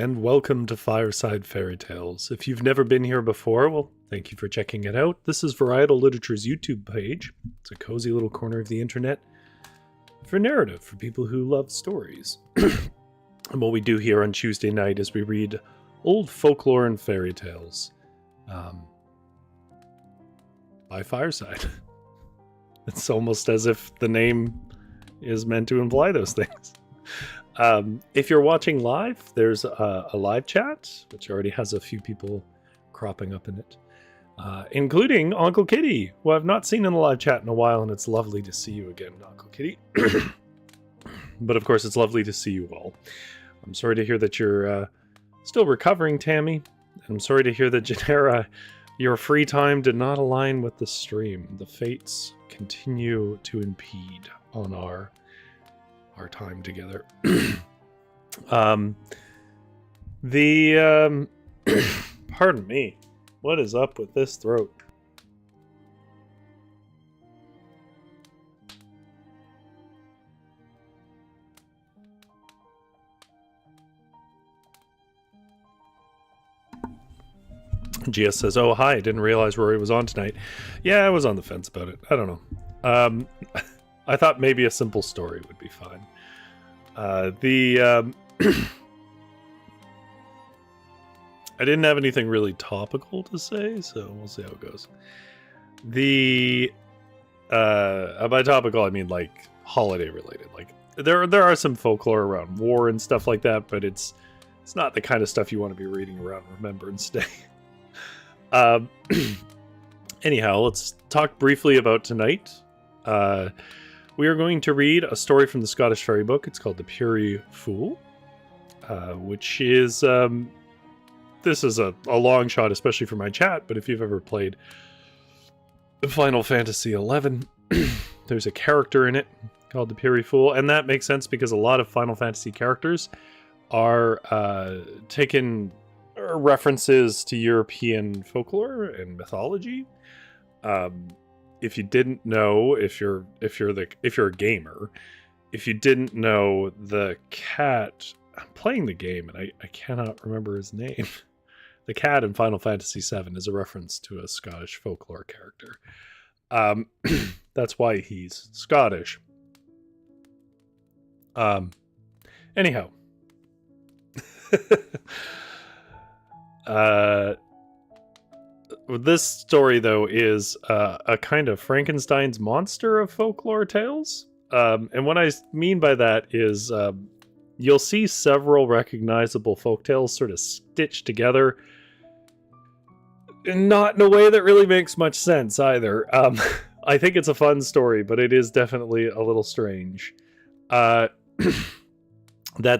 and welcome to Fireside Fairytales. If you've never been here before, well, thank you for checking it out. This is Varietal Literature's YouTube page. It's a cozy little corner of the internet for narrative, for people who love stories. And what we do here on Tuesday night is we read old folklore and fairy tales by Fireside. It's almost as if the name is meant to imply those things. If you're watching live, there's a live chat, which already has a few people cropping up in it, including Uncle Kitty, who I've not seen in the live chat in a while, and it's lovely to see you again, Uncle Kitty. But of course, it's lovely to see you all. I'm sorry to hear that you're still recovering, Tammy. And I'm sorry to hear that, Janera, your free time did not align with the stream. The fates continue to impede on our time together. Pardon me. What is up with this throat? GS says, oh, hi, I didn't realize Rory was on tonight. Yeah, I was on the fence about it. I don't know. I thought maybe a simple story would be fine. I didn't have anything really topical to say, so we'll see how it goes. By topical, I mean like holiday related. Like there are some folklore around war and stuff like that, but it's not the kind of stuff you want to be reading around Remembrance Day. Anyhow, let's talk briefly about tonight. We are going to read a story from the Scottish fairy book. It's called The Peerifool, which is... this is a long shot, especially for my chat, but if you've ever played Final Fantasy XI, there's a character in it called the Peerifool, and that makes sense because a lot of Final Fantasy characters are taken references to European folklore and mythology. If you didn't know, if you're a gamer, if you didn't know, the cat, I'm playing the game and I cannot remember his name. The cat in Final Fantasy VII is a reference to a Scottish folklore character. That's why he's Scottish. Anyhow. This story, though, is a kind of Frankenstein's monster of folklore tales. And what I mean by that is you'll see several recognizable folktales sort of stitched together. And not in a way that really makes much sense either. I think it's a fun story, but it is definitely a little strange. That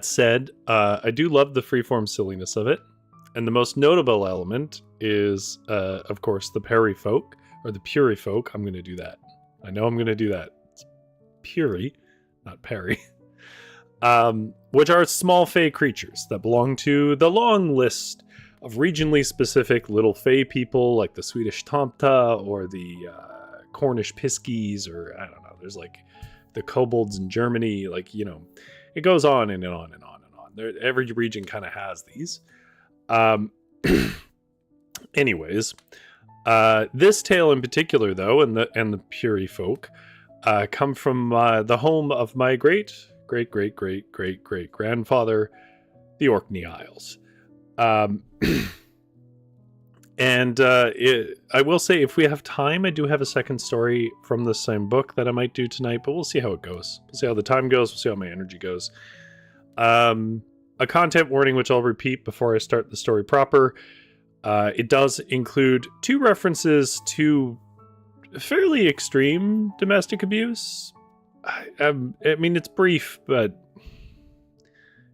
said, I do love the freeform silliness of it. And the most notable element is, of course, the Peerifolk, or the Peerifolk. I'm going to do that. I know I'm going to do that. It's Peeri, not Perry. Which are small fey creatures that belong to the long list of regionally specific little fey people, like the Swedish Tomta, or the Cornish Piskies, or I don't know. There's like the kobolds in Germany. Like, you know, it goes on and on and on and on. Every region kind of has these. Anyways, this tale in particular, though, and the Peerifolk, come from the home of my great grandfather, the Orkney Isles. And I will say, if we have time, I do have a second story from the same book that I might do tonight, but we'll see how it goes. We'll see how the time goes. We'll see how my energy goes. A content warning, which I'll repeat before I start the story proper. It does include 2 references to fairly extreme domestic abuse. I mean, it's brief, but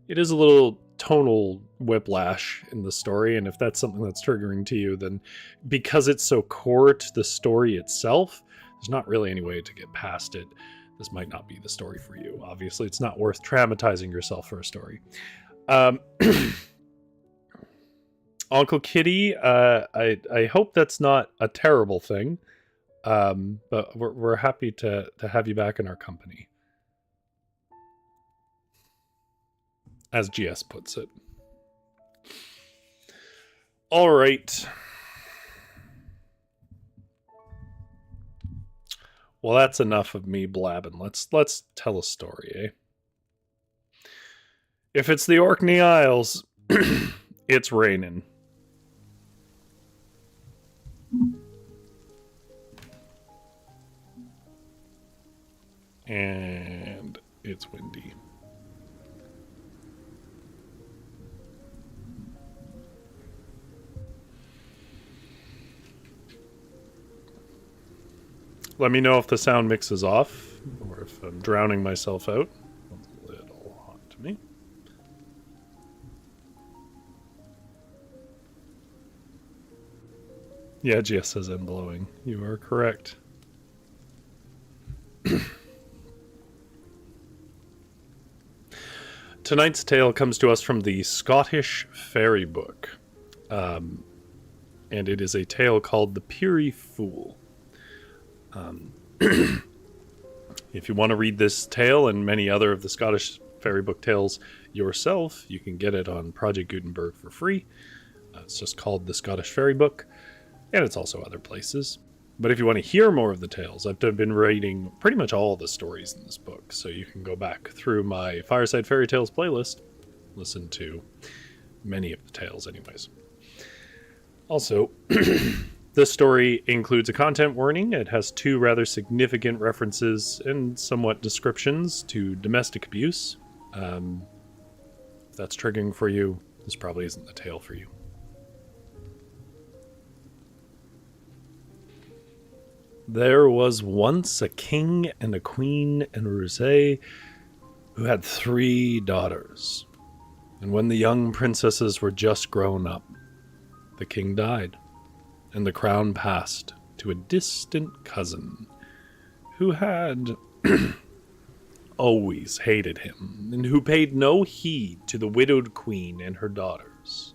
it is a little tonal whiplash in the story, and if that's something that's triggering to you, then because it's so core to the story itself, there's not really any way to get past it. This might not be the story for you. Obviously, it's not worth traumatizing yourself for a story. Uncle Kitty, I hope that's not a terrible thing, but we're happy to have you back in our company, as GS puts it. All right. Well, that's enough of me blabbing. Let's tell a story, eh? If it's the Orkney Isles, it's raining. And it's windy. Let me know if the sound mixes off or if I'm drowning myself out. A little hot to me. Yeah, Jess says I'm blowing. You are correct. Tonight's tale comes to us from the Scottish Fairy Book. And it is a tale called The Peerifool. If you want to read this tale and many other of the Scottish Fairy Book tales yourself, you can get it on Project Gutenberg for free. It's just called The Scottish Fairy Book, and it's also other places. But if you want to hear more of the tales, I've been writing pretty much all the stories in this book, so you can go back through my Fireside Fairytales playlist, listen to many of the tales anyways. Also, this story includes a content warning. It has 2 rather significant references and somewhat descriptions to domestic abuse. If that's triggering for you, this probably isn't the tale for you. There was once a king and a queen in Rousay who had 3 daughters. And when the young princesses were just grown up, the king died, and the crown passed to a distant cousin who had always hated him and who paid no heed to the widowed queen and her daughters.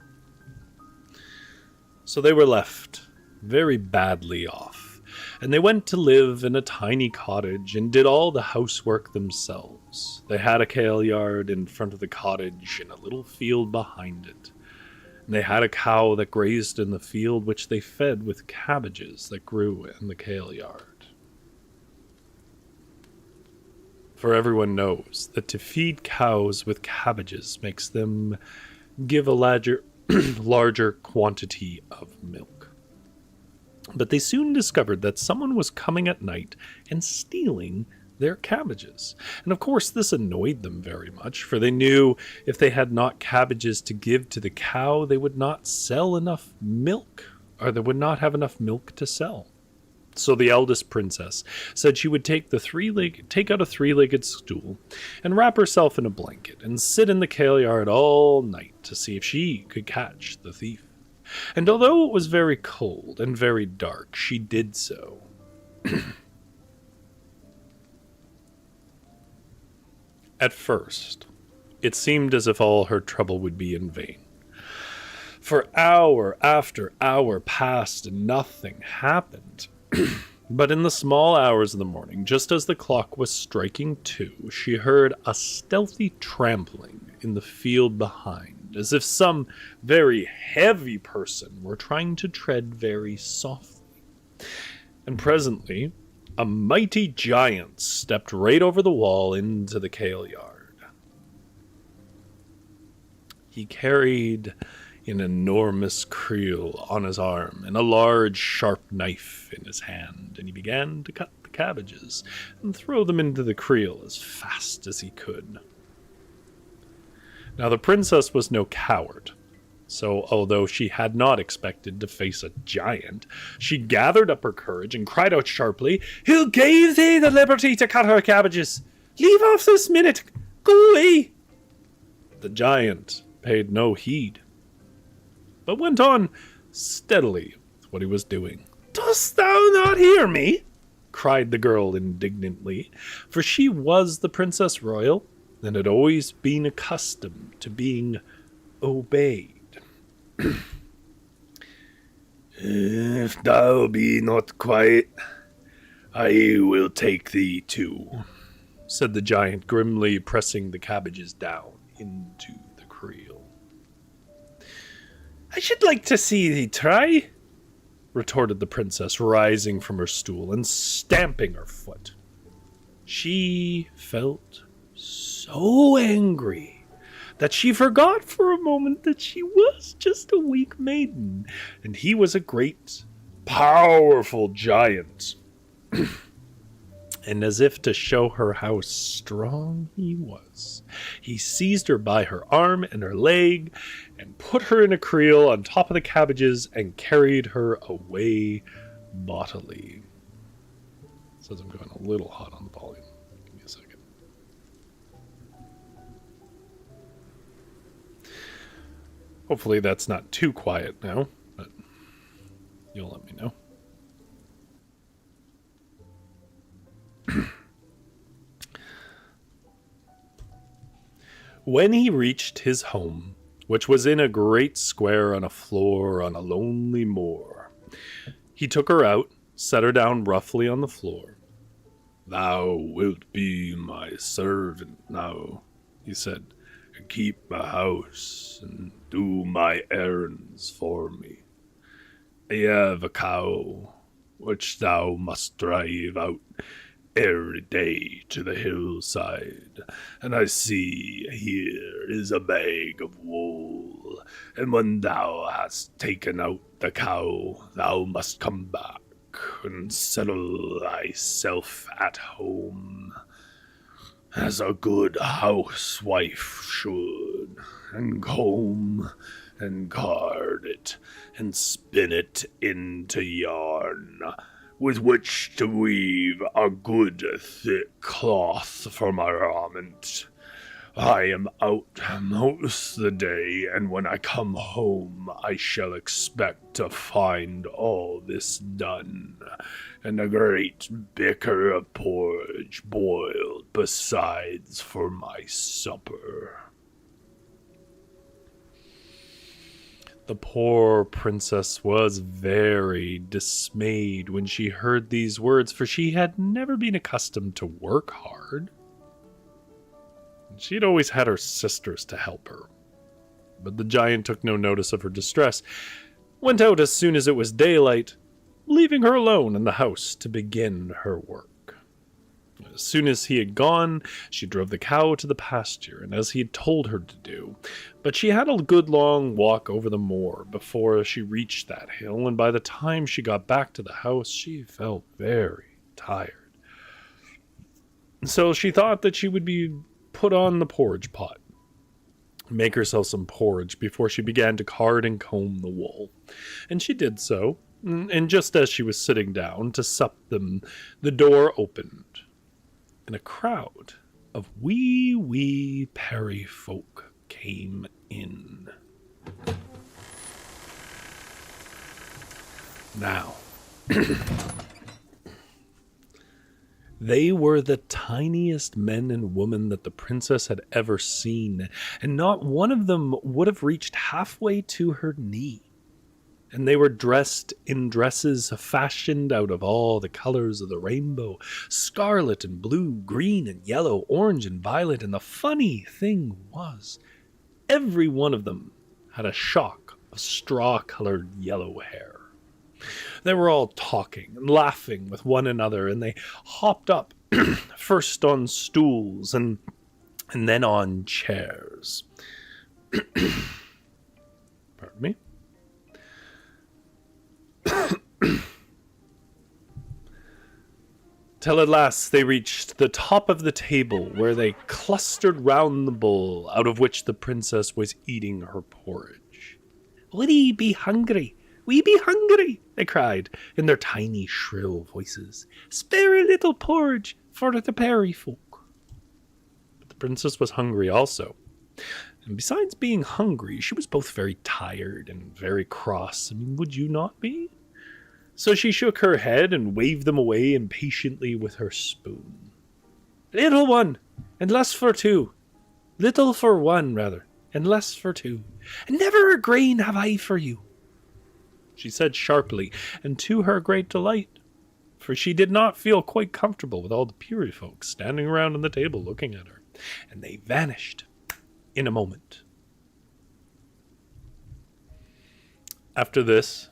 So they were left very badly off, and they went to live in a tiny cottage and did all the housework themselves. They had a kale yard in front of the cottage and a little field behind it. And they had a cow that grazed in the field, which they fed with cabbages that grew in the kale yard. For everyone knows that to feed cows with cabbages makes them give a larger quantity of milk. But they soon discovered that someone was coming at night and stealing their cabbages. And of course this annoyed them very much, for they knew if they had not cabbages to give to the cow, they would not sell enough milk, or they would not have enough milk to sell. So the eldest princess said she would take out a 3-legged stool and wrap herself in a blanket and sit in the kale yard all night to see if she could catch the thief. And although it was very cold and very dark, she did so. At first, it seemed as if all her trouble would be in vain. For hour after hour passed and nothing happened. But in the small hours of the morning, just as the clock was striking 2, she heard a stealthy trampling in the field behind, as if some very heavy person were trying to tread very softly. And presently, a mighty giant stepped right over the wall into the kale yard. He carried an enormous creel on his arm and a large sharp knife in his hand, and he began to cut the cabbages and throw them into the creel as fast as he could. Now the princess was no coward, so although she had not expected to face a giant, she gathered up her courage and cried out sharply, "Who gave thee the liberty to cut our cabbages? Leave off this minute! Go away!" The giant paid no heed, but went on steadily with what he was doing. "Dost thou not hear me?" cried the girl indignantly, for she was the Princess Royal and had always been accustomed to being obeyed. "If thou be not quiet, I will take thee too," said the giant grimly, pressing the cabbages down into the creel. I should like to see thee try, retorted the princess, rising from her stool and stamping her foot. She felt so angry that she forgot for a moment that she was just a weak maiden, and he was a great, powerful giant. And as if to show her how strong he was, he seized her by her arm and her leg and put her in a creel on top of the cabbages and carried her away bodily. Says I'm going a little hot on the volume. Give me a second. Hopefully that's not too quiet now, but you'll let me know. When he reached his home, which was in a great square on a floor on a lonely moor, he took her out, set her down roughly on the floor. "Thou wilt be my servant now," he said, "and keep my house and do my errands for me. I have a cow, which thou must drive out every day to the hillside, and I see here is a bag of wool, and when thou hast taken out the cow, thou must come back and settle thyself at home, as a good housewife should, and comb and card it, and spin it into yarn, with which to weave a good thick cloth for my raiment. I am out most the day, and when I come home I shall expect to find all this done, and a great bicker of porridge boiled besides for my supper." The poor princess was very dismayed when she heard these words, for she had never been accustomed to work hard. She had always had her sisters to help her. But the giant took no notice of her distress, went out as soon as it was daylight, leaving her alone in the house to begin her work. As soon as he had gone, she drove the cow to the pasture, and as he had told her to do. But she had a good long walk over the moor before she reached that hill, and by the time she got back to the house, she felt very tired. So she thought that she would put on the porridge pot, make herself some porridge before she began to card and comb the wool. And she did so, and just as she was sitting down to sup them, the door opened, and a crowd of wee Peerifool came in. Now, they were the tiniest men and women that the princess had ever seen, and not one of them would have reached halfway to her knee. And they were dressed in dresses fashioned out of all the colors of the rainbow, scarlet and blue, green and yellow, orange and violet, and the funny thing was, every one of them had a shock of straw-colored yellow hair. They were all talking and laughing with one another, and they hopped up, first on stools and then on chairs. Pardon me. Till at last they reached the top of the table, where they clustered round the bowl out of which the princess was eating her porridge. "We be hungry, we be hungry," they cried in their tiny shrill voices. "Spare a little porridge for the Peerifool." But the princess was hungry also. And besides being hungry, she was both very tired and very cross. I mean, would you not be? So she shook her head and waved them away impatiently with her spoon. "Little one, and less for two. Little for one, rather, and less for two. And never a grain have I for you," she said sharply, and to her great delight, for she did not feel quite comfortable with all the Peerifool standing around on the table looking at her, and they vanished in a moment. After this,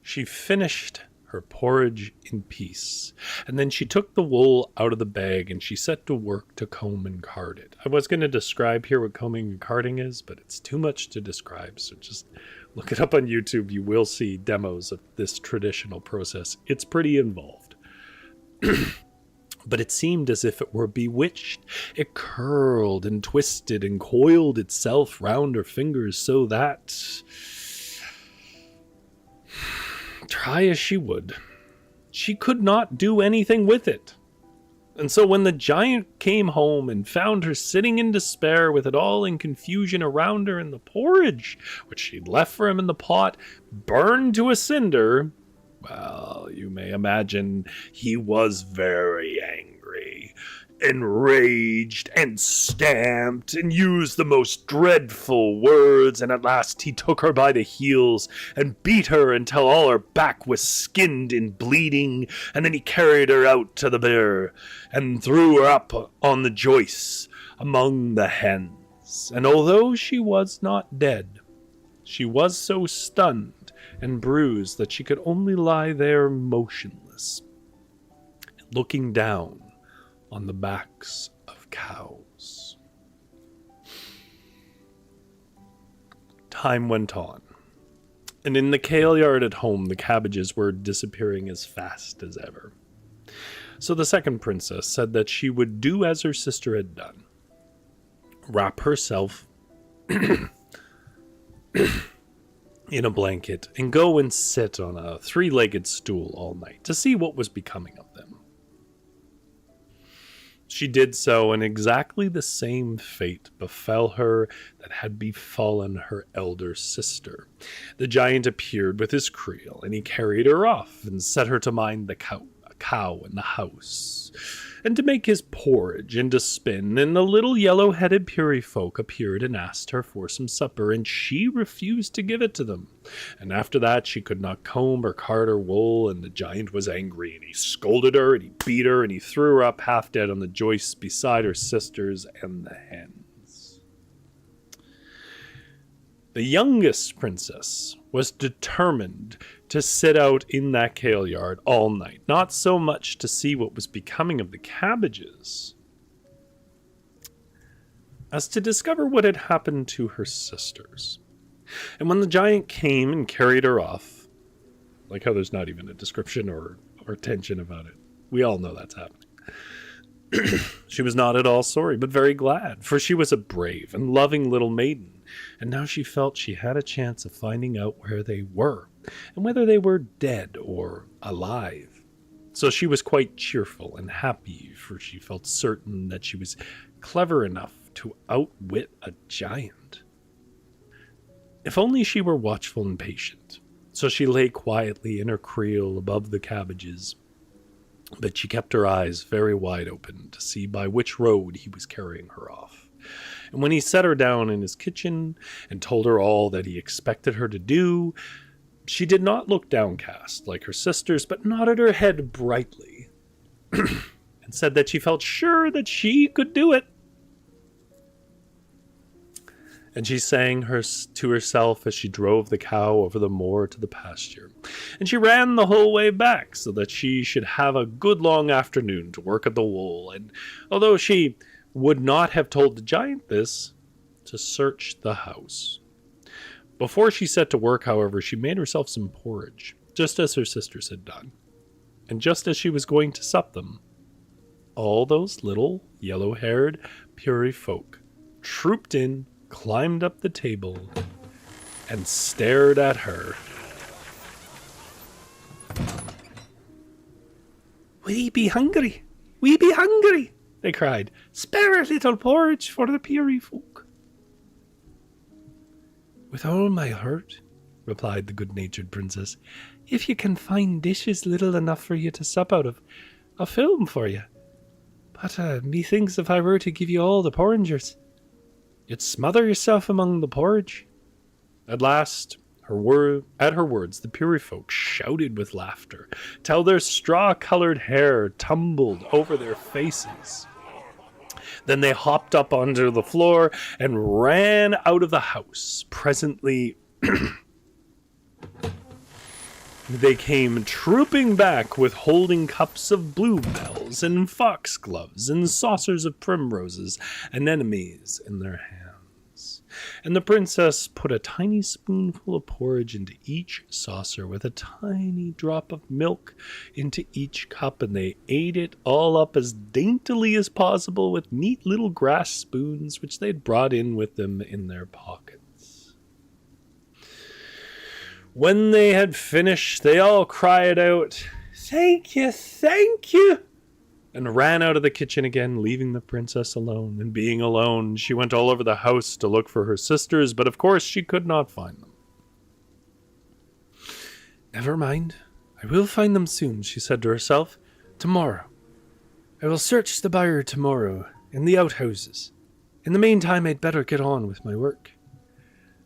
she finished her porridge in peace, and then she took the wool out of the bag and she set to work to comb and card it. I was going to describe here what combing and carding is, but it's too much to describe, so just look it up on YouTube. You will see demos of this traditional process. It's pretty involved. But it seemed as if it were bewitched. It curled and twisted and coiled itself round her fingers so that, try as she would, she could not do anything with it. And so when the giant came home and found her sitting in despair with it all in confusion around her and the porridge, which she'd left for him in the pot, burned to a cinder, well, you may imagine he was very angry, enraged, and stamped, and used the most dreadful words, and at last he took her by the heels and beat her until all her back was skinned and bleeding, and then he carried her out to the byre and threw her up on the joists among the hens. And although she was not dead, she was so stunned and bruised that she could only lie there motionless, looking down on the backs of cows. Time went on, and in the kale yard at home the cabbages were disappearing as fast as ever. So the second princess said that she would do as her sister had done, wrap herself in a blanket and go and sit on a three-legged stool all night to see what was becoming of them. She did so, and exactly the same fate befell her that had befallen her elder sister. The giant appeared with his creel, and he carried her off and set her to mind the cow in the house, and to make his porridge and to spin, and the little yellow-headed Peerifool appeared and asked her for some supper, and she refused to give it to them. And after that she could not comb or card her wool, and the giant was angry, and he scolded her, and he beat her, and he threw her up half dead on the joists beside her sisters and the hens. The youngest princess was determined to sit out in that kale yard all night, not so much to see what was becoming of the cabbages, as to discover what had happened to her sisters. And when the giant came and carried her off, like how there's not even a description or tension about it, we all know that's happening. She was not at all sorry, but very glad, for she was a brave and loving little maiden, and now she felt she had a chance of finding out where they were, and whether they were dead or alive. So she was quite cheerful and happy, for she felt certain that she was clever enough to outwit a giant. If only she were watchful and patient. So she lay quietly in her creel above the cabbages, but she kept her eyes very wide open to see by which road he was carrying her off. And when he set her down in his kitchen and told her all that he expected her to do, she did not look downcast like her sisters, but nodded her head brightly and said that she felt sure that she could do it. And she sang to herself as she drove the cow over the moor to the pasture. And she ran the whole way back so that she should have a good long afternoon to work at the wool. And although she would not have told the giant this, to search the house. Before she set to work, however, she made herself some porridge, just as her sisters had done. And just as she was going to sup them, all those little yellow-haired Peerifool trooped in, climbed up the table, and stared at her. "We be hungry! We be hungry!" they cried. "Spare a little porridge for the Peerifool." "With all my heart," replied the good-natured princess. "If you can find dishes little enough for you to sup out of, I'll fill them for you. But methinks if I were to give you all the porringers, you'd smother yourself among the porridge." At last, at her words, the Peerifool shouted with laughter, till their straw-colored hair tumbled over their faces. Then they hopped up onto the floor and ran out of the house. Presently, They came trooping back with holding cups of bluebells and foxgloves and saucers of primroses and anemones in their hands. And the princess put a tiny spoonful of porridge into each saucer with a tiny drop of milk into each cup, and they ate it all up as daintily as possible with neat little grass spoons which they'd brought in with them in their pockets. When they had finished, they all cried out, "Thank you, thank you," and ran out of the kitchen again, leaving the princess alone. And being alone, she went all over the house to look for her sisters, but of course she could not find them. "Never mind, I will find them soon," she said to herself. "Tomorrow. I will search the byre tomorrow, and the outhouses. In the meantime, I'd better get on with my work."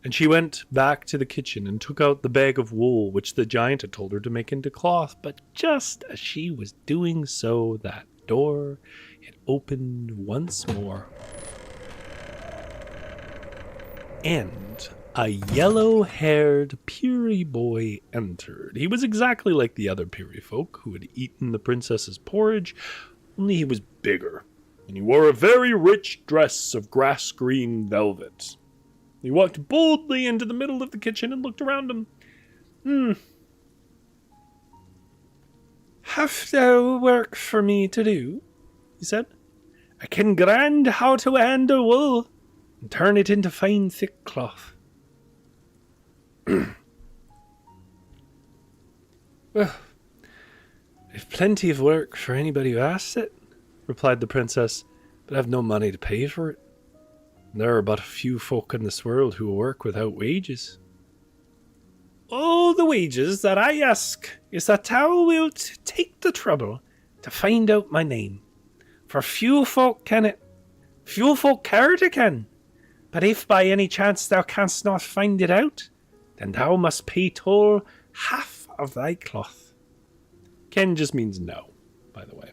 And she went back to the kitchen and took out the bag of wool which the giant had told her to make into cloth. But just as she was doing so, that door, it opened once more. And a yellow-haired Peery boy entered. He was exactly like the other Peery folk who had eaten the princess's porridge, only he was bigger, and he wore a very rich dress of grass-green velvet. He walked boldly into the middle of the kitchen and looked around him. "Have thou work for me to do?" he said. "I can grind how to handle wool and turn it into fine thick cloth." "Well, I've plenty of work for anybody who asks it," replied the princess, "but I've no money to pay for it. There are but a few folk in this world who work without wages." "All the wages that I ask is that thou wilt take the trouble to find out my name. For few folk can it, few folk care to ken. But if by any chance thou canst not find it out, then thou must pay toll half of thy cloth." Ken just means no, by the way.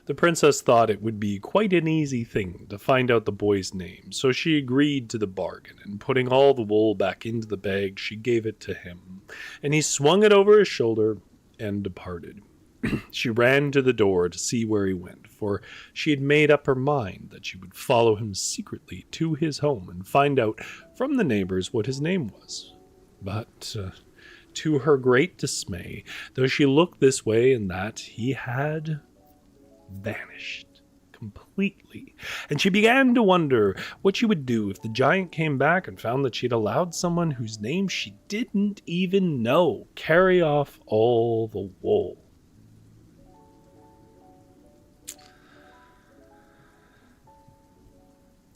The princess thought it would be quite an easy thing to find out the boy's name, so she agreed to the bargain, and putting all the wool back into the bag, she gave it to him, and he swung it over his shoulder and departed. She ran to the door to see where he went, for she had made up her mind that she would follow him secretly to his home and find out from the neighbors what his name was. But to her great dismay, though she looked this way and that, he had vanished completely, and she began to wonder what she would do if the giant came back and found that she'd allowed someone whose name she didn't even know carry off all the wool.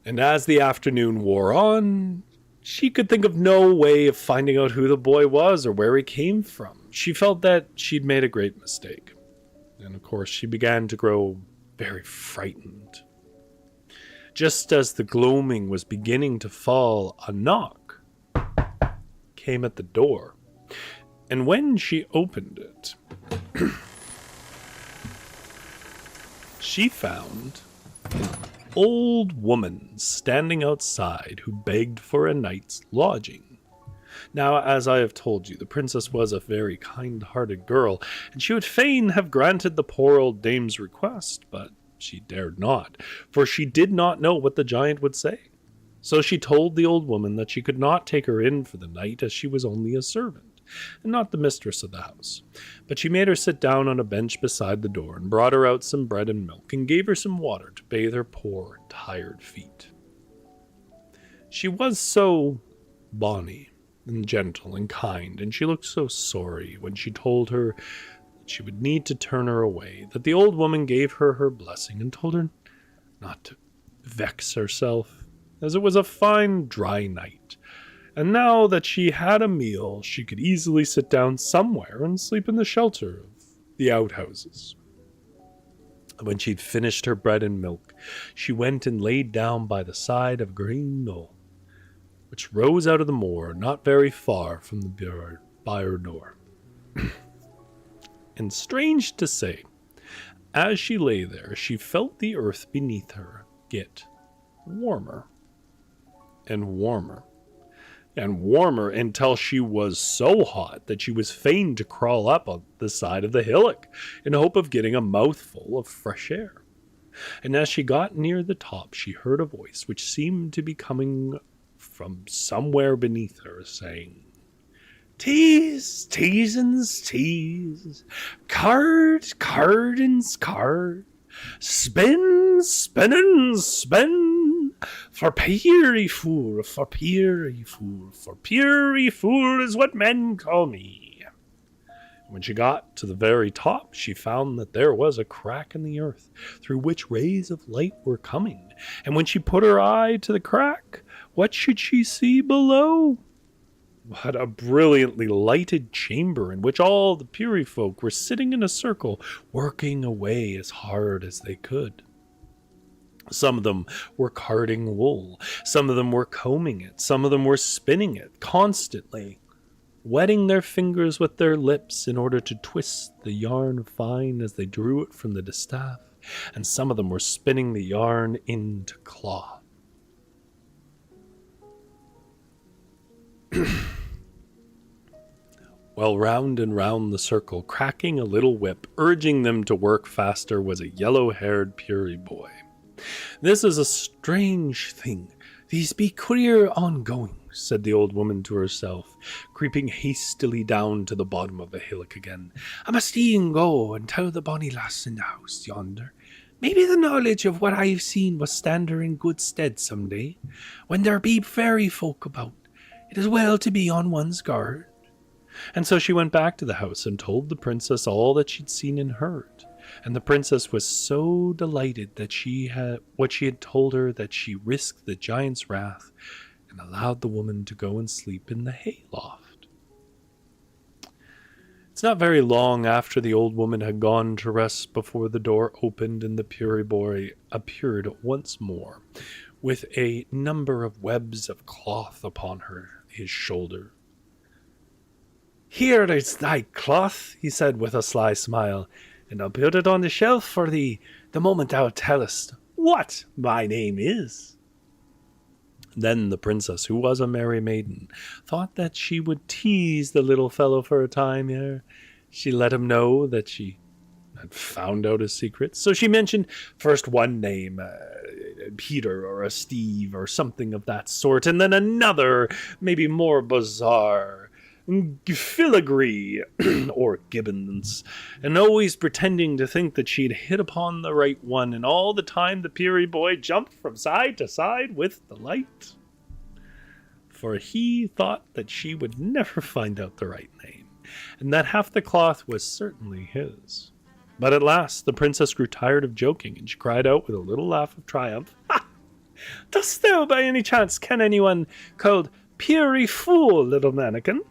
And as the afternoon wore on, she could think of no way of finding out who the boy was or where he came from. She felt that she'd made a great mistake. And of course, she began to grow very frightened. Just as the gloaming was beginning to fall, a knock came at the door. And when she opened it, she found an old woman standing outside who begged for a night's lodging. Now, as I have told you, the princess was a very kind-hearted girl, and she would fain have granted the poor old dame's request, but she dared not, for she did not know what the giant would say. So she told the old woman that she could not take her in for the night, as she was only a servant, and not the mistress of the house. But she made her sit down on a bench beside the door, and brought her out some bread and milk, and gave her some water to bathe her poor, tired feet. She was so bonny and gentle and kind, and she looked so sorry when she told her that she would need to turn her away, that the old woman gave her her blessing and told her not to vex herself, as it was a fine dry night, and now that she had a meal, she could easily sit down somewhere and sleep in the shelter of the outhouses. When she'd finished her bread and milk, she went and laid down by the side of a green knoll, which rose out of the moor not very far from the byre door. And strange to say, As she lay there, she felt the earth beneath her get warmer and warmer and warmer until she was so hot that she was fain to crawl up on the side of the hillock in hope of getting a mouthful of fresh air. And as she got near the top, she heard a voice which seemed to be coming from somewhere beneath her, saying, "Tease, teasins, tease, card, cardins, card, spin, spinnin', spin, for Peerifool, for Peerifool, for Peerifool is what men call me." When she got to the very top, she found that there was a crack in the earth through which rays of light were coming. And when she put her eye to the crack, what should she see below? What a brilliantly lighted chamber in which all the Peery folk were sitting in a circle, working away as hard as they could. Some of them were carding wool, some of them were combing it, some of them were spinning it constantly, wetting their fingers with their lips in order to twist the yarn fine as they drew it from the distaff, and some of them were spinning the yarn into cloth. Well, round and round the circle, cracking a little whip, urging them to work faster, was a yellow-haired Peery boy. "This is a strange thing. These be queer ongoing," said the old woman to herself, creeping hastily down to the bottom of the hillock again. "I must e'en go and tell the bonny lass in the house yonder. Maybe the knowledge of what I've seen will stand her in good stead some day. When there be fairy folk about, it is well to be on one's guard." And so she went back to the house and told the princess all that she'd seen and heard. And the princess was so delighted that she had told her that she risked the giant's wrath and allowed the woman to go and sleep in the hayloft. It's not very long after the old woman had gone to rest before the door opened and the Peery boy appeared once more, with a number of webs of cloth upon his shoulder. "Here is thy cloth," he said with a sly smile, "and I'll put it on the shelf for thee the moment thou tellest what my name is." Then the princess, who was a merry maiden, thought that she would tease the little fellow for a time ere she let him know that she had found out his secret. So she mentioned first one name, Peter or a Steve or something of that sort, and then another, maybe more bizarre, Filigree or Gibbons, and always pretending to think that she'd hit upon the right one, and all the time the Peery boy jumped from side to side with delight, for he thought that she would never find out the right name, and that half the cloth was certainly his. But at last the princess grew tired of joking, and she cried out with a little laugh of triumph, "Ha! Dost thou by any chance ken anyone called Peerifool, little mannikin?"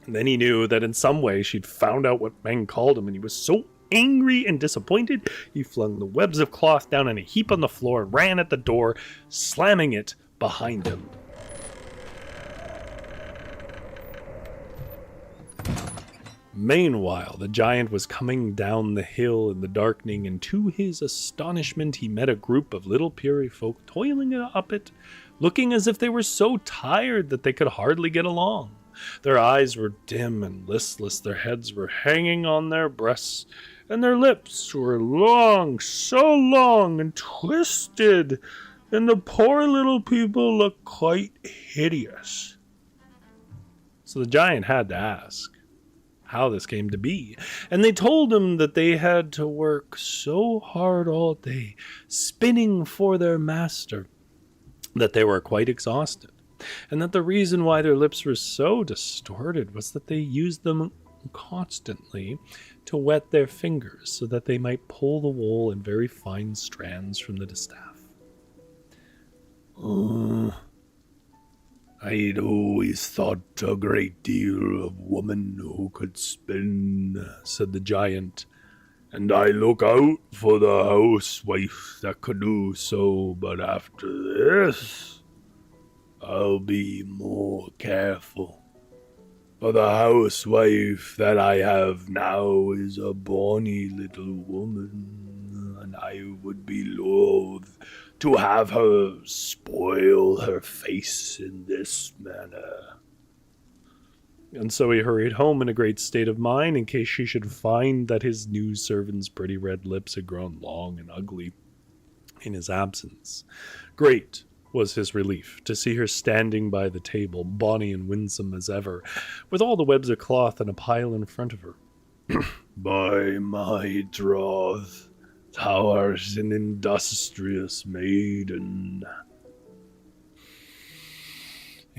And then he knew that in some way she'd found out what men called him, and he was so angry and disappointed, he flung the webs of cloth down in a heap on the floor and ran at the door, slamming it behind him. Meanwhile, the giant was coming down the hill in the darkening, and to his astonishment he met a group of little Peery folk toiling up it, looking as if they were so tired that they could hardly get along. Their eyes were dim and listless, their heads were hanging on their breasts, and their lips were long, so long and twisted, and the poor little people looked quite hideous. So the giant had to ask how this came to be, and they told him that they had to work so hard all day, spinning for their master, that they were quite exhausted, and that the reason why their lips were so distorted was that they used them constantly to wet their fingers so that they might pull the wool in very fine strands from the distaff. "I'd always thought a great deal of woman who could spin," said the giant, "and I look out for the housewife that could do so, but after this I'll be more careful." But the housewife that I have now is a bonny little woman, and I would be loath to have her spoil her face in this manner. And so he hurried home in a great state of mind in case she should find that his new servant's pretty red lips had grown long and ugly in his absence. Great was his relief to see her standing by the table, bonny and winsome as ever, with all the webs of cloth in a pile in front of her. By my troth, thou art an industrious maiden,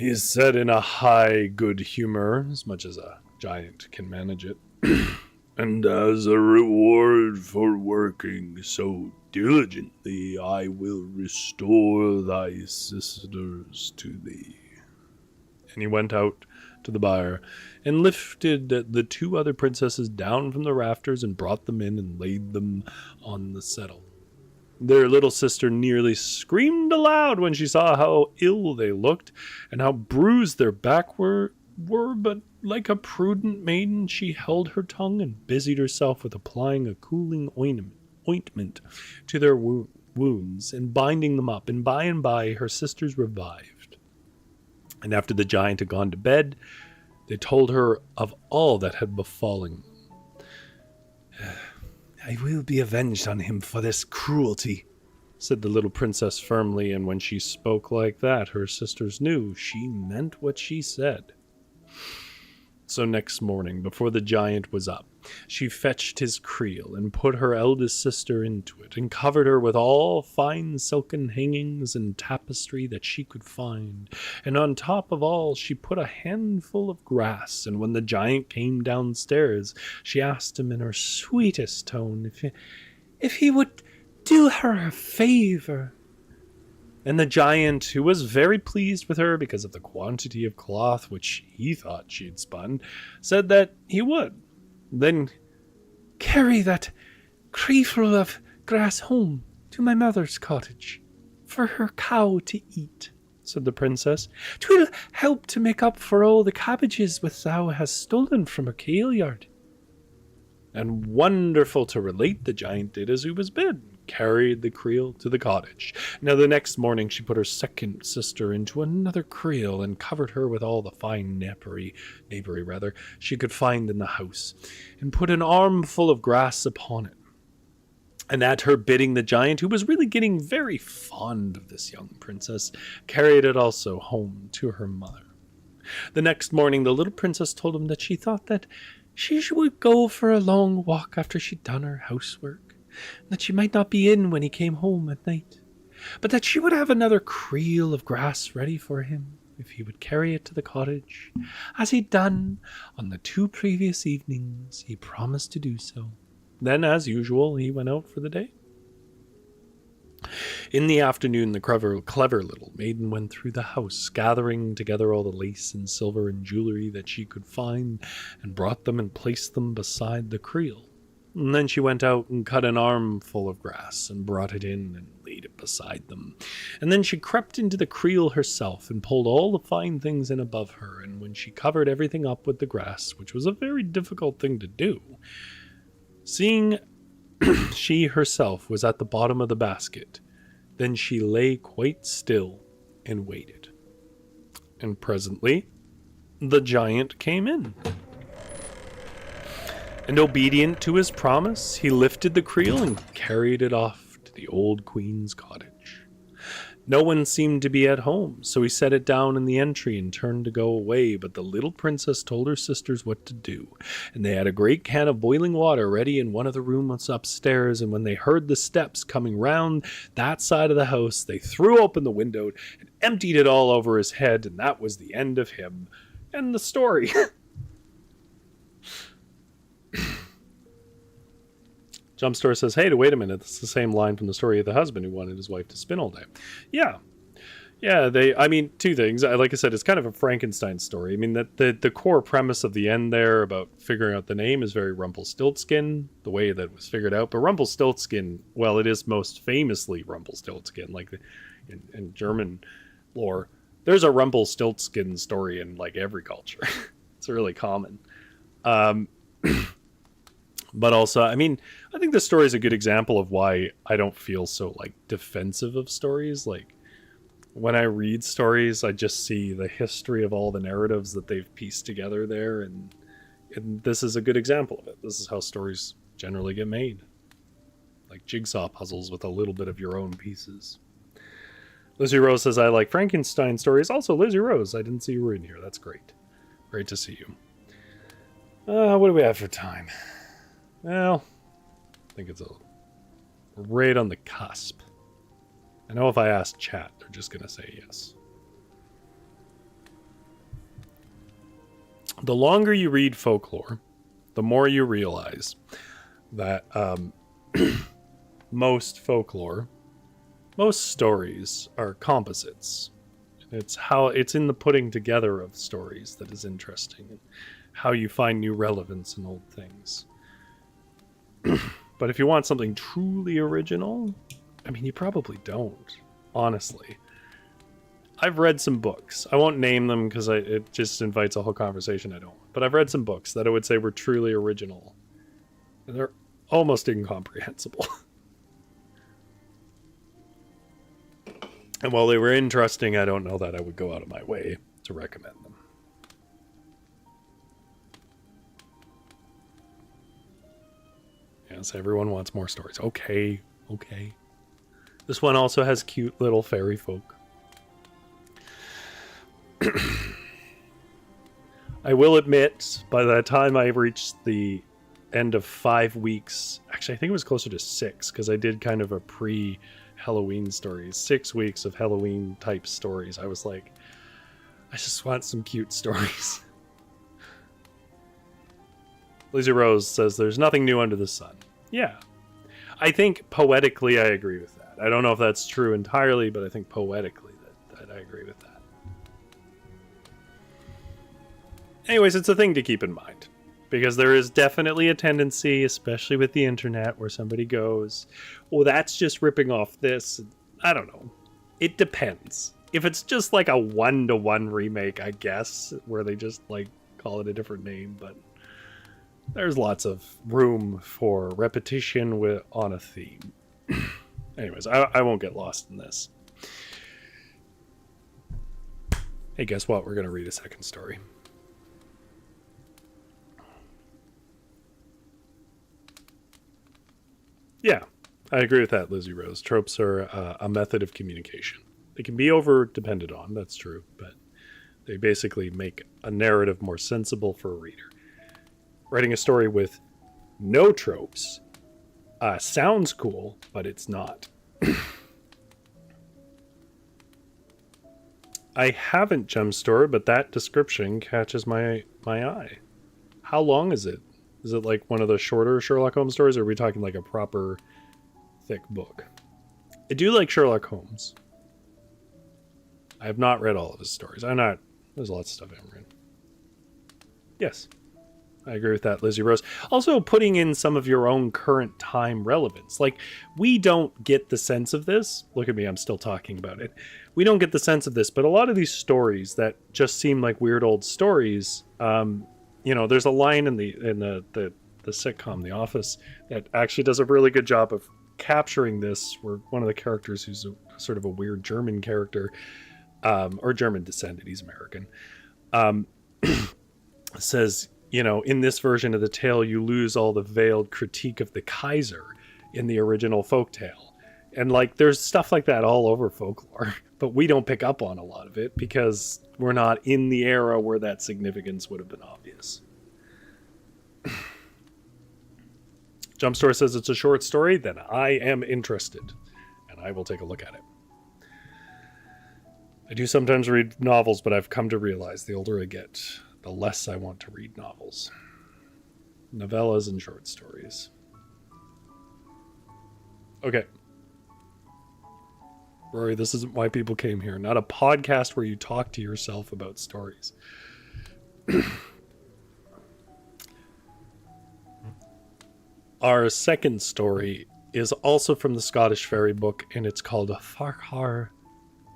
He said in a high good humor, as much as a giant can manage it. and as a reward for working so diligently, I will restore thy sisters to thee. And he went out to the byre and lifted the two other princesses down from the rafters and brought them in and laid them on the settle. Their little sister nearly screamed aloud when she saw how ill they looked and how bruised their back were, but like a prudent maiden she held her tongue and busied herself with applying a cooling ointment to their wounds and binding them up, and by her sisters revived. And after the giant had gone to bed, they told her of all that had befallen. I will be avenged on him for this cruelty, said the little princess firmly, and when she spoke like that, her sisters knew she meant what she said. So next morning, before the giant was up, she fetched his creel and put her eldest sister into it, and covered her with all fine silken hangings and tapestry that she could find. And on top of all she put a handful of grass, and when the giant came downstairs, she asked him in her sweetest tone if he would do her a favor. And the giant, who was very pleased with her because of the quantity of cloth which he thought she had spun, said that he would. Then, carry that creeful of grass home to my mother's cottage for her cow to eat, said the princess. 'Twill help to make up for all the cabbages which thou hast stolen from her kale yard. And wonderful to relate, the giant did as he was bid, carried the creel to the cottage. Now the next morning she put her second sister into another creel, and covered her with all the fine napery she could find in the house, and put an armful of grass upon it. And at her bidding, the giant, who was really getting very fond of this young princess, carried it also home to her mother. The next morning the little princess told him that she thought that she would go for a long walk after she'd done her housework, that she might not be in when he came home at night, but that she would have another creel of grass ready for him if he would carry it to the cottage, as he'd done on the 2 previous evenings. He promised to do so. Then, as usual, he went out for the day. In the afternoon, the clever little maiden went through the house, gathering together all the lace and silver and jewelry that she could find, and brought them and placed them beside the creel. And then she went out and cut an armful of grass, and brought it in and laid it beside them. And then she crept into the creel herself, and pulled all the fine things in above her, and when she covered everything up with the grass, which was a very difficult thing to do, seeing she herself was at the bottom of the basket, then she lay quite still and waited. And presently the giant came in. And obedient to his promise, he lifted the creel and carried it off to the old queen's cottage. No one seemed to be at home, so he set it down in the entry and turned to go away, but the little princess told her sisters what to do, and they had a great can of boiling water ready in one of the rooms upstairs, and when they heard the steps coming round that side of the house, they threw open the window and emptied it all over his head, and that was the end of him and the story. Jumpstore says, hey, wait a minute, that's the same line from the story of the husband who wanted his wife to spin all day. Yeah, two things. Like I said, it's kind of a Frankenstein story. I mean, the core premise of the end there about figuring out the name is very Rumpelstiltskin, the way that it was figured out. But Rumpelstiltskin, well, it is most famously Rumpelstiltskin, like in German lore. There's a Rumpelstiltskin story in like every culture. It's really common. But also, I mean, I think this story is a good example of why I don't feel so like defensive of stories. Like when I read stories, I just see the history of all the narratives that they've pieced together there, and this is a good example of it. This is how stories generally get made, like jigsaw puzzles with a little bit of your own pieces. Lizzie Rose says, I like Frankenstein stories. Also, Lizzie Rose, I didn't see you were in here. That's great. Great to see you. What do we have for time? Well, I think it's right on the cusp. I know if I ask chat, they're just going to say yes. The longer you read folklore, the more you realize that most stories are composites. It's in the putting together of stories that is interesting, and how you find new relevance in old things. But if you want something truly original, I mean, you probably don't, honestly. I've read some books. I won't name them because it just invites a whole conversation I don't want. But I've read some books that I would say were truly original. And they're almost incomprehensible. And while they were interesting, I don't know that I would go out of my way to recommend them. Yes, everyone wants more stories. Okay. This one also has cute little fairy folk. I will admit, by the time I reached the end of 5 weeks, actually I think it was closer to 6, because I did kind of a pre-Halloween stories, 6 weeks of Halloween type stories. I was like, I just want some cute stories. Lizzie Rose says there's nothing new under the sun. Yeah. I think poetically I agree with that. I don't know if that's true entirely, but I think poetically that I agree with that. Anyways, it's a thing to keep in mind, because there is definitely a tendency, especially with the internet, where somebody goes, well, that's just ripping off this. I don't know. It depends. If it's just like a 1-to-1 remake, I guess, where they just like call it a different name, but there's lots of room for repetition on a theme. Anyways, I won't get lost in this. Hey, guess what? We're going to read a second story. Yeah, I agree with that, Lizzie Rose. Tropes are a method of communication. They can be over-depended on, that's true, but they basically make a narrative more sensible for a reader. Writing a story with no tropes sounds cool, but it's not. I haven't Gem Store, but that description catches my eye. How long is it? Is it like one of the shorter Sherlock Holmes stories, or are we talking like a proper thick book? I do like Sherlock Holmes. I have not read all of his stories. There's lots of stuff I haven't read. Yes. I agree with that, Lizzie Rose. Also, putting in some of your own current time relevance. Like, we don't get the sense of this. Look at me, I'm still talking about it. We don't get the sense of this, but a lot of these stories that just seem like weird old stories, there's a line in the sitcom The Office that actually does a really good job of capturing this, where one of the characters, who's sort of a weird German character, or German descended, he's American, says, in this version of the tale, you lose all the veiled critique of the Kaiser in the original folktale. And like, there's stuff like that all over folklore, but we don't pick up on a lot of it because we're not in the era where that significance would have been obvious. Jumpstore says it's a short story, then I am interested, and I will take a look at it. I do sometimes read novels, but I've come to realize the older I get, the less I want to read novels. Novellas and short stories. Okay. Rory, this isn't why people came here. Not a podcast where you talk to yourself about stories. Our second story is also from the Scottish fairy book, and it's called Farquhar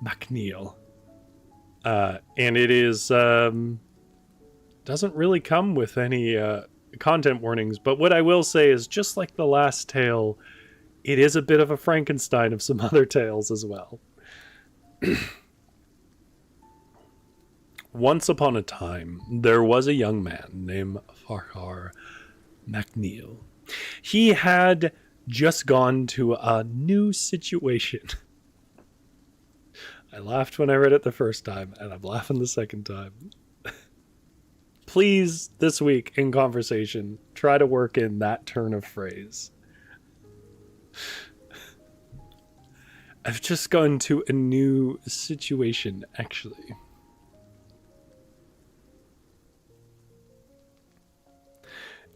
MacNeil. And it is Doesn't really come with any content warnings, but what I will say is, just like the last tale, it is a bit of a Frankenstein of some other tales as well. Once upon a time, there was a young man named Farquhar MacNeil. He had just gone to a new situation. I laughed when I read it the first time, and I'm laughing the second time. Please, this week in conversation, try to work in that turn of phrase. I've just gone to a new situation, actually.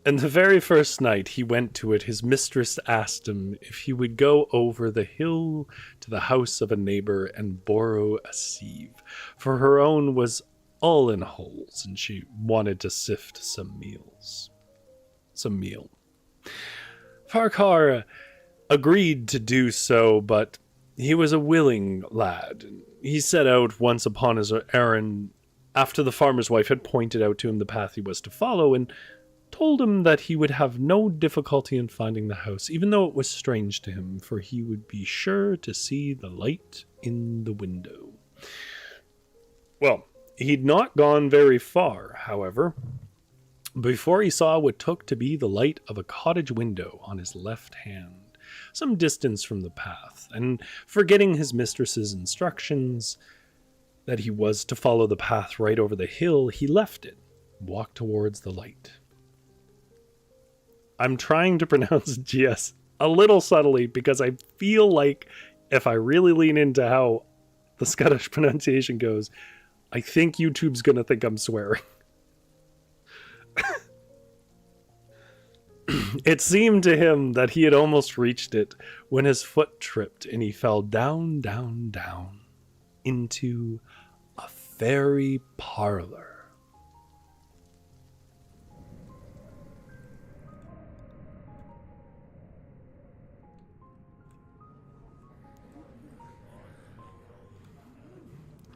And the very first night he went to it, his mistress asked him if he would go over the hill to the house of a neighbor and borrow a sieve, for her own was all in holes, and she wanted to sift some meal. Farquhar agreed to do so, but he was a willing lad. He set out once upon his errand after the farmer's wife had pointed out to him the path he was to follow, and told him that he would have no difficulty in finding the house, even though it was strange to him, for he would be sure to see the light in the window. Well, he'd not gone very far, however, before he saw what took to be the light of a cottage window on his left hand, some distance from the path, and forgetting his mistress's instructions that he was to follow the path right over the hill, he left it, walked towards the light. I'm trying to pronounce GS a little subtly because I feel like if I really lean into how the Scottish pronunciation goes, I think YouTube's going to think I'm swearing. It seemed to him that he had almost reached it when his foot tripped and he fell down, down, down into a fairy parlor.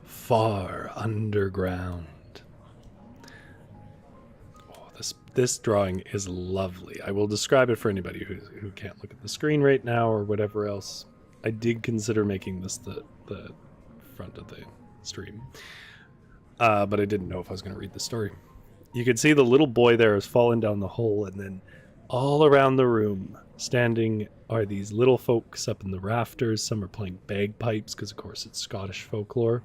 Far underground. Oh, this drawing is lovely. I will describe it for anybody who can't look at the screen right now or whatever else. I did consider making this the front of the stream, but I didn't know if I was going to read the story. You can see the little boy there has fallen down the hole, and then all around the room standing are these little folks up in the rafters. Some are playing bagpipes because, of course, it's Scottish folklore.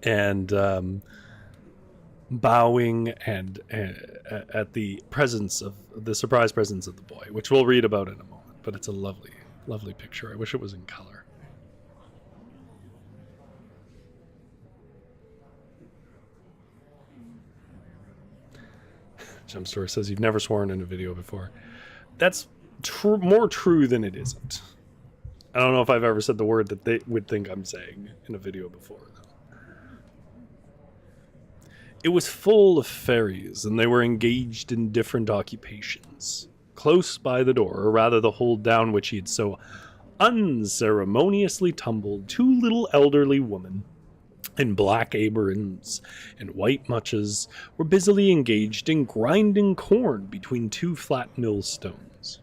And bowing and at the presence of the surprise presence of the boy, which we'll read about in a moment. But it's a lovely, lovely picture. I wish it was in color. Jumpstore says you've never sworn in a video before. That's more true than it isn't. I don't know if I've ever said the word that they would think I'm saying in a video before, though. It was full of fairies, and they were engaged in different occupations. Close by the door, or rather the hole down which he had so unceremoniously tumbled, two little elderly women in black aprons and white mutches were busily engaged in grinding corn between two flat millstones.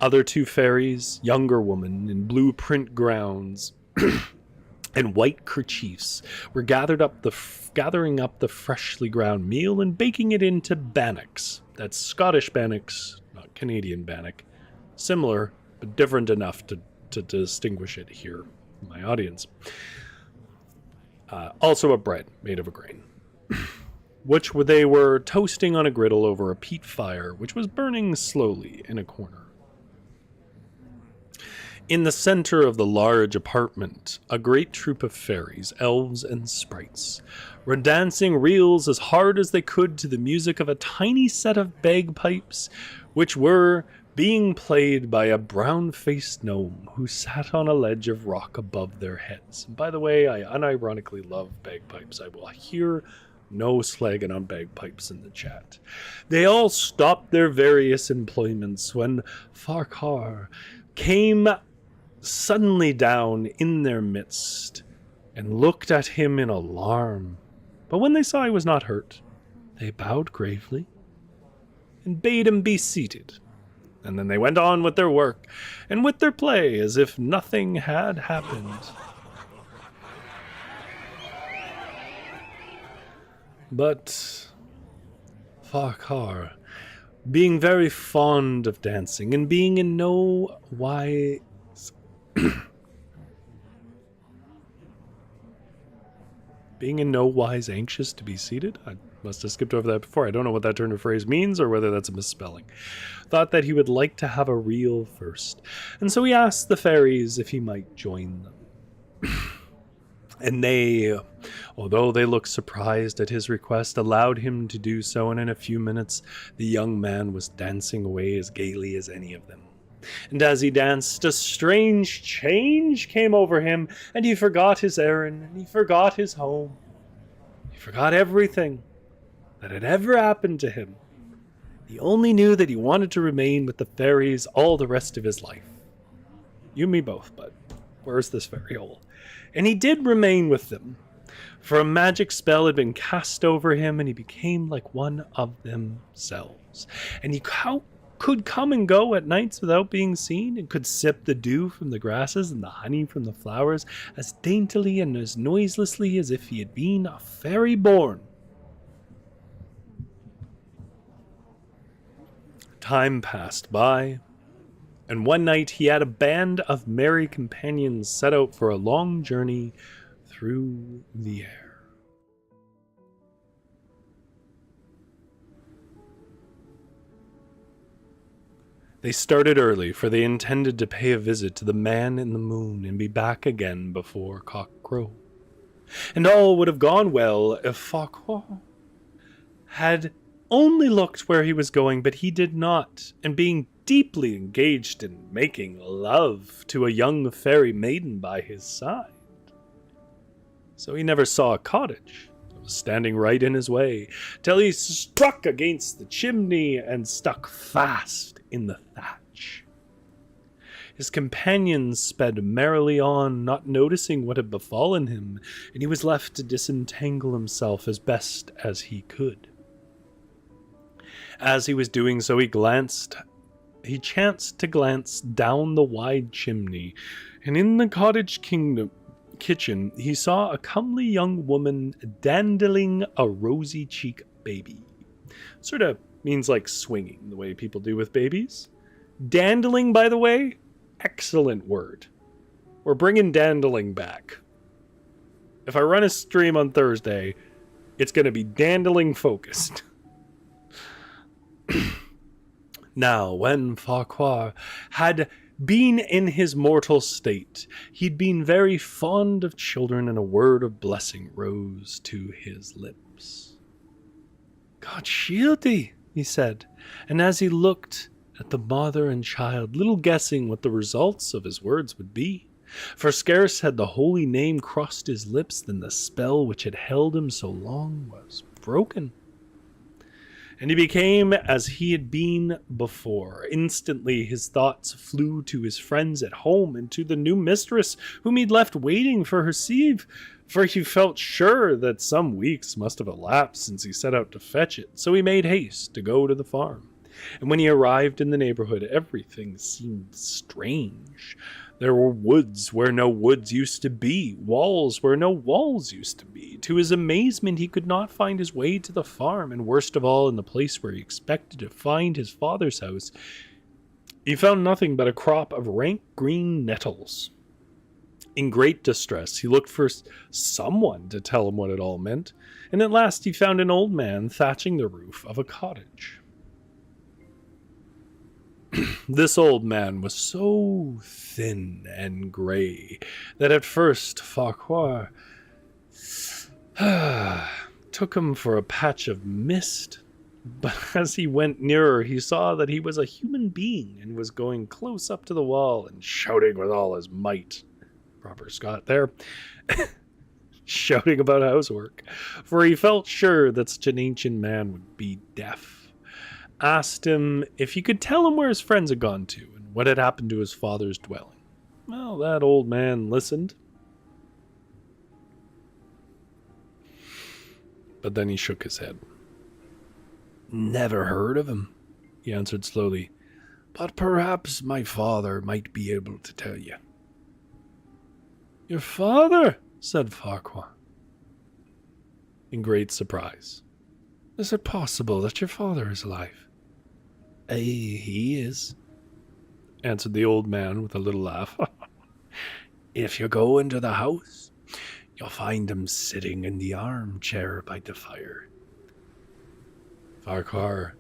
Other two fairies, younger women in blue print gowns and white kerchiefs, were gathering up the freshly ground meal and baking it into bannocks. That's Scottish bannocks, not Canadian bannock. Similar, but different enough to distinguish it here in my audience. Also a bread made of a grain, which they were toasting on a griddle over a peat fire, which was burning slowly in a corner. In the center of the large apartment, a great troop of fairies, elves, and sprites were dancing reels as hard as they could to the music of a tiny set of bagpipes, which were being played by a brown-faced gnome who sat on a ledge of rock above their heads. And by the way, I unironically love bagpipes. I will hear no slagging on bagpipes in the chat. They all stopped their various employments when Farquhar came suddenly down in their midst and looked at him in alarm But when they saw he was not hurt, they bowed gravely and bade him be seated. And then they went on with their work and with their play as if nothing had happened. But Farquhar, being very fond of dancing and being in no wise anxious to be seated, I must have skipped over that before. I don't know what that turn of phrase means or whether that's a misspelling. Thought that he would like to have a reel first, and so he asked the fairies if he might join them. And they, although they looked surprised at his request, allowed him to do so, and in a few minutes the young man was dancing away as gaily as any of them. And as he danced, a strange change came over him, and he forgot his errand, and he forgot his home. He forgot everything that had ever happened to him. He only knew that he wanted to remain with the fairies all the rest of his life. You and me both, but where's this fairy hole? And he did remain with them, for a magic spell had been cast over him, and he became like one of themselves. And he could come and go at nights without being seen, and could sip the dew from the grasses and the honey from the flowers as daintily and as noiselessly as if he had been a fairy born. Time passed by, and one night he had a band of merry companions set out for a long journey through the air. They started early, for they intended to pay a visit to the man in the moon and be back again before cock-crow. And all would have gone well if Farquhar had only looked where he was going, but he did not, and being deeply engaged in making love to a young fairy maiden by his side. So he never saw a cottage that was standing right in his way, till he struck against the chimney and stuck fast in the thatch. His companions sped merrily on, not noticing what had befallen him, and he was left to disentangle himself as best as he could. As he was doing so, he chanced to glance down the wide chimney, and in the cottage kitchen he saw a comely young woman dandling a rosy-cheeked baby. Sort of means like swinging, the way people do with babies. Dandling, by the way, excellent word. We're bringing dandling back. If I run a stream on Thursday, it's going to be dandling focused. Now, when Farquhar had been in his mortal state, he'd been very fond of children, and a word of blessing rose to his lips. "God shield thee," he said, and as he looked at the mother and child, little guessing what the results of his words would be, for scarce had the holy name crossed his lips than the spell which had held him so long was broken. And he became as he had been before. Instantly his thoughts flew to his friends at home and to the new mistress whom he'd left waiting for her sieve, for he felt sure that some weeks must have elapsed since he set out to fetch it. So he made haste to go to the farm. And when he arrived in the neighborhood, everything seemed strange. There were woods where no woods used to be, walls where no walls used to be. To his amazement, he could not find his way to the farm, and worst of all, in the place where he expected to find his father's house, he found nothing but a crop of rank green nettles. In great distress, he looked for someone to tell him what it all meant, and at last he found an old man thatching the roof of a cottage. This old man was so thin and grey that at first Farquhar took him for a patch of mist, but as he went nearer he saw that he was a human being and was going close up to the wall and shouting with all his might. Proper Scott there. Shouting about housework, for he felt sure that such an ancient man would be deaf. Asked him if he could tell him where his friends had gone to and what had happened to his father's dwelling. Well, that old man listened. but then he shook his head. Never heard of him, he answered slowly. But perhaps my father might be able to tell you. Your father? Said Farquhar, in great surprise. Is it possible that your father is alive? Aye, he is, answered the old man with a little laugh. If you go into the house, you'll find him sitting in the armchair by the fire. Farquhar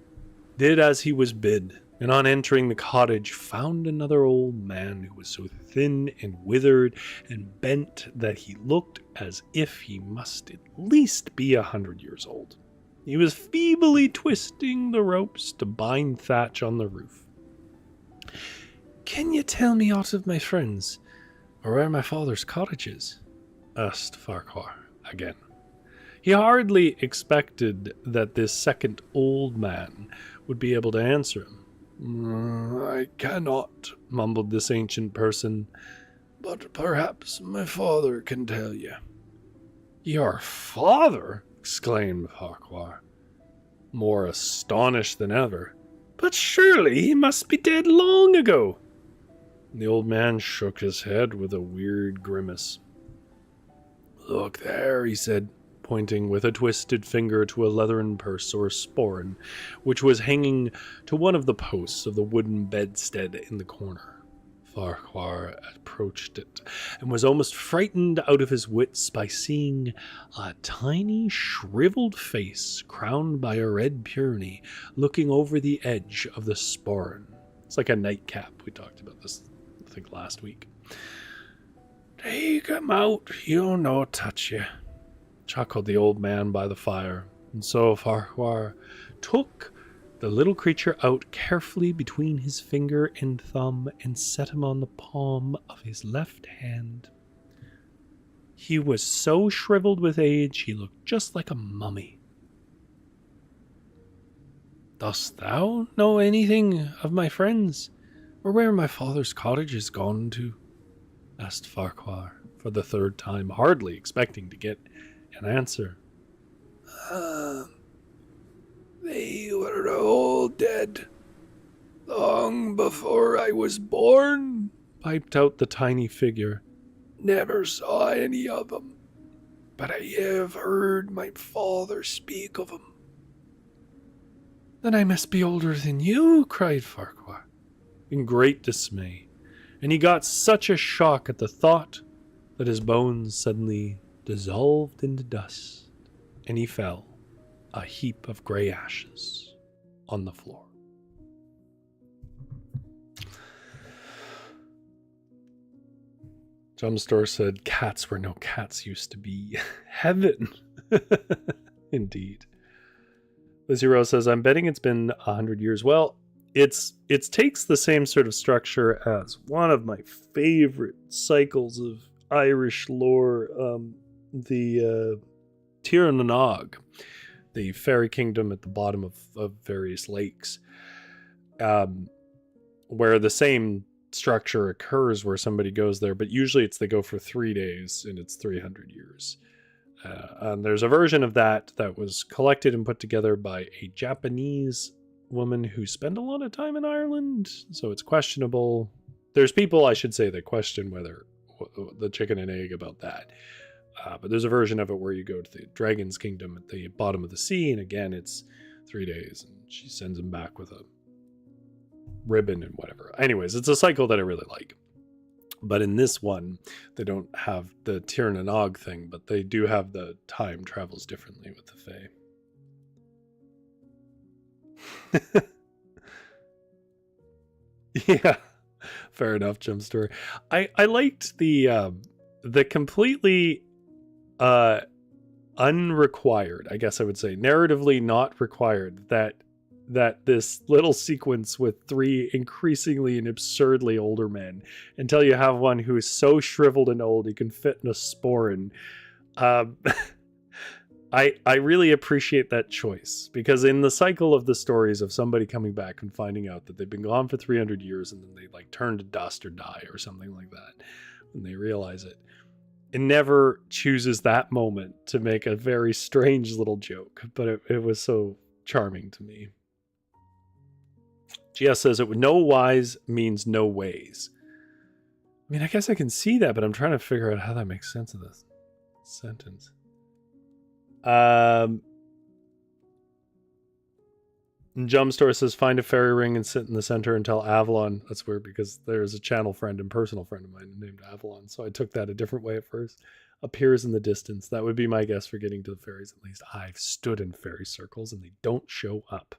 did as he was bid, and on entering the cottage found another old man who was so thin and withered and bent that he looked as if he must at least be 100 years old. He was feebly twisting the ropes to bind thatch on the roof. Can you tell me aught of my friends, or where my father's cottage is? Asked Farquhar again. He hardly expected that this second old man would be able to answer him. I cannot, mumbled this ancient person, but perhaps my father can tell you. Your father? Exclaimed Farquhar, more astonished than ever. But surely he must be dead long ago. The old man shook his head with a weird grimace. Look there, he said, pointing with a twisted finger to a leathern purse or sporran, which was hanging to one of the posts of the wooden bedstead in the corner. Farquhar approached it, and was almost frightened out of his wits by seeing a tiny, shriveled face crowned by a red peony looking over the edge of the sporran. It's like a nightcap. We talked about this, I think, last week. Take him out, he'll no touch you, chuckled the old man by the fire, and so Farquhar took the little creature out carefully between his finger and thumb and set him on the palm of his left hand. He was so shriveled with age he looked just like a mummy. Dost thou know anything of my friends, or where my father's cottage is gone to? Asked Farquhar for the third time, hardly expecting to get an answer. They were all dead, long before I was born, piped out the tiny figure. Never saw any of them, but I have heard my father speak of them. Then I must be older than you, cried Farquhar, in great dismay, and he got such a shock at the thought that his bones suddenly dissolved into dust, and he fell, a heap of grey ashes, on the floor. Jumpstore said cats where no cats used to be. Heaven. Indeed. Lizzie Rose says, I'm betting it's been 100 years. Well, it takes the same sort of structure as one of my favorite cycles of Irish lore, the Tir na Nog, the fairy kingdom at the bottom of various lakes, where the same structure occurs where somebody goes there, but usually they go for 3 days and it's 300 years. And there's a version of that was collected and put together by a Japanese woman who spent a lot of time in Ireland, so it's questionable. There's people, I should say, that question whether the chicken and egg about that. But there's a version of it where you go to the dragon's kingdom at the bottom of the sea, and again, it's 3 days, and she sends him back with a ribbon and whatever. Anyways, it's a cycle that I really like. But in this one, they don't have the Tir na Nog thing, but they do have the time travels differently with the Fae. Yeah, fair enough, Jim Story. I liked the completely unrequired, I guess I would say, narratively not required, that this little sequence with 3 increasingly and absurdly older men, until you have one who is so shriveled and old he can fit in a sporran. I really appreciate that choice, because in the cycle of the stories of somebody coming back and finding out that they've been gone for 300 years and then they like turn to dust or die or something like that when they realize it, it never chooses that moment to make a very strange little joke, but it was so charming to me. GS says it would no wise means no ways. I mean, I guess I can see that, but I'm trying to figure out how that makes sense of this sentence. Jumpstore says find a fairy ring and sit in the center and tell Avalon. That's weird because there's a channel friend and personal friend of mine named Avalon, so I took that a different way at first. Appears in the distance. That would be my guess for getting to the fairies. At least I've stood in fairy circles and they don't show up.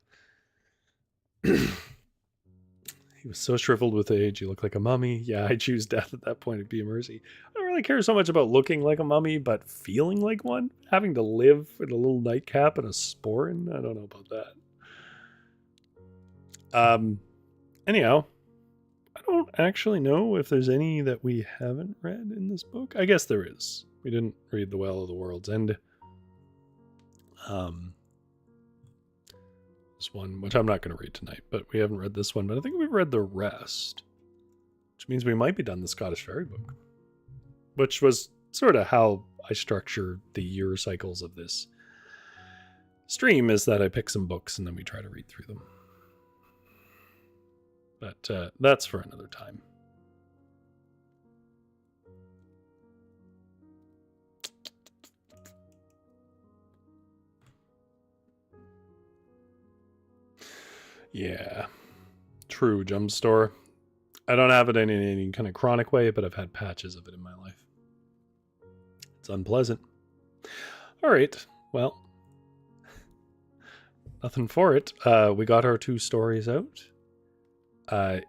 He was so shriveled with age, he looked like a mummy. Yeah, I choose death at that point. It'd be a mercy. I don't really care so much about looking like a mummy, but feeling like one? Having to live in a little nightcap and a sporran? I don't know about that. Anyhow, I don't actually know if there's any that we haven't read in this book. I guess there is. We didn't read The Well of the World's End. This one, which I'm not going to read tonight, but we haven't read this one, but I think we've read the rest, which means we might be done the Scottish Fairy book, which was sort of how I structure the year cycles of this stream, is that I pick some books and then we try to read through them. But that's for another time. Yeah, true, Jump Store. I don't have it in any kind of chronic way, but I've had patches of it in my life. It's unpleasant. All right, well, nothing for it. We got our 2 stories out.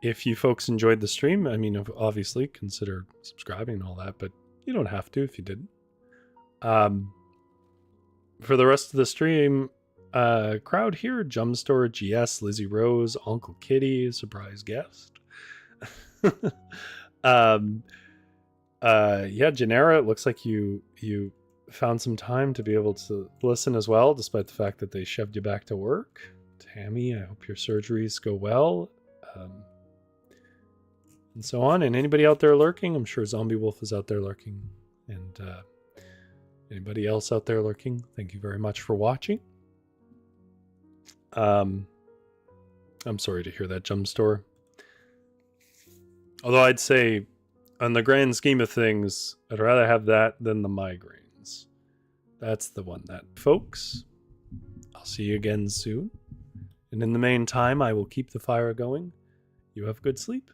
If you folks enjoyed the stream, I mean, obviously consider subscribing and all that, but you don't have to if you didn't. For the rest of the stream, crowd here: Jumpstore, GS, Lizzie Rose, Uncle Kitty, surprise guest. Yeah, Janera, it looks like you found some time to be able to listen as well, despite the fact that they shoved you back to work. Tammy, I hope your surgeries go well. And so on. And anybody out there lurking, I'm sure Zombie Wolf is out there lurking. And anybody else out there lurking, thank you very much for watching. I'm sorry to hear that, Jump Store. Although I'd say, on the grand scheme of things, I'd rather have that than the migraines. That's the one that, folks. I'll see you again soon. And in the meantime, I will keep the fire going. You have good sleep.